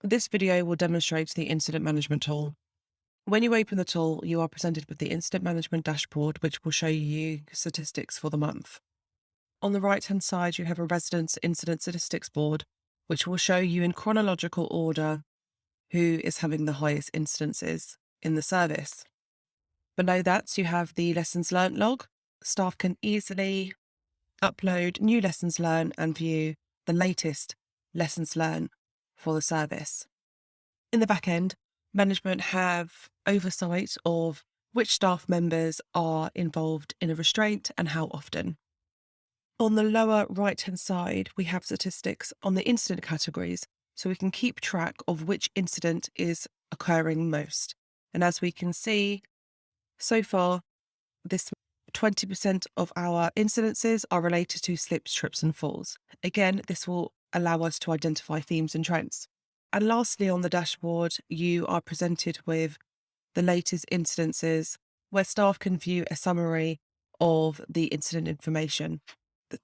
This video will demonstrate the incident management tool. When you open the tool, you are presented with the incident management dashboard, which will show you statistics for the month. On the right-hand side, you have a residence incident statistics board, which will show you in chronological order who is having the highest incidences in the service. Below that, you have the lessons learnt log. Staff can easily upload new lessons learned and view the latest lessons learned for the service. In the back end, management have oversight of which staff members are involved in a restraint and how often. On the lower right-hand side, we have statistics on the incident categories, so we can keep track of which incident is occurring most. And as we can see, so far, this 20% of our incidences are related to slips, trips and falls. Again, this will allow us to identify themes and trends. And lastly, on the dashboard, you are presented with the latest incidences where staff can view a summary of the incident information.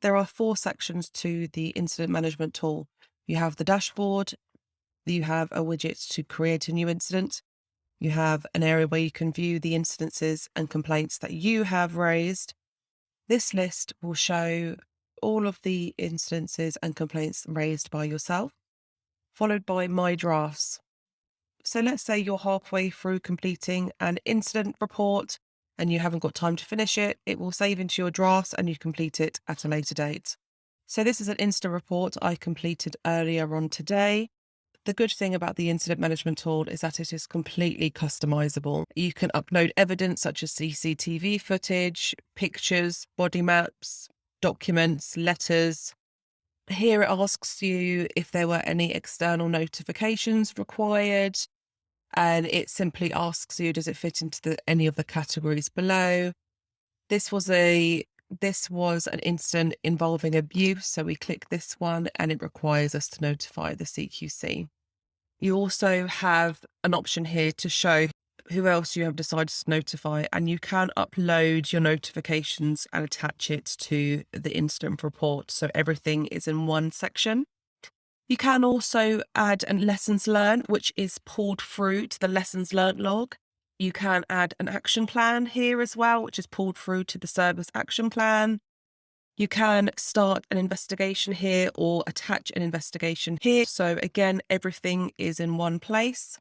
There are 4 sections to the incident management tool. You have the dashboard, you have a widget to create a new incident, you have an area where you can view the incidences and complaints that you have raised. This list will show all of the incidences and complaints raised by yourself, followed by My Drafts. So let's say you're halfway through completing an incident report and you haven't got time to finish it. It will save into your drafts and you complete it at a later date. So this is an incident report I completed earlier on today. The good thing about the incident management tool is that it is completely customizable. You can upload evidence such as CCTV footage, pictures, body maps, documents, letters. Here it asks you if there were any external notifications required, and it simply asks you, does it fit into any of the categories below? This was an incident involving abuse, so we click this one and it requires us to notify the CQC. You also have an option here to show who else you have decided to notify, and you can upload your notifications and attach it to the incident report, so everything is in one section. You can also add a lessons learned, which is pulled through to the lessons learned log. You can add an action plan here as well, which is pulled through to the service action plan. You can start an investigation here or attach an investigation here. So again, everything is in one place.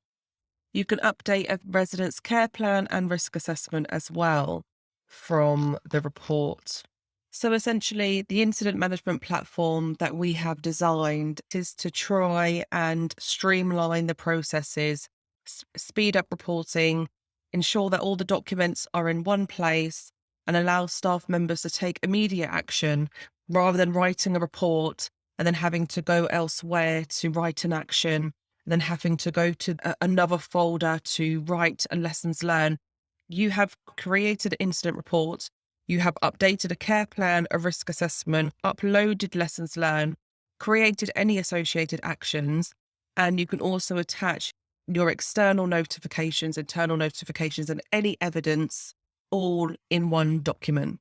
You can update a resident's care plan and risk assessment as well from the report. So essentially, the incident management platform that we have designed is to try and streamline the processes, speed up reporting, ensure that all the documents are in one place, and allow staff members to take immediate action rather than writing a report and then having to go elsewhere to write an action, and then having to go to another folder to write a lessons learned. You have created an incident report. You have updated a care plan, a risk assessment, uploaded lessons learned, created any associated actions, and you can also attach your external notifications, internal notifications, and any evidence all in one document.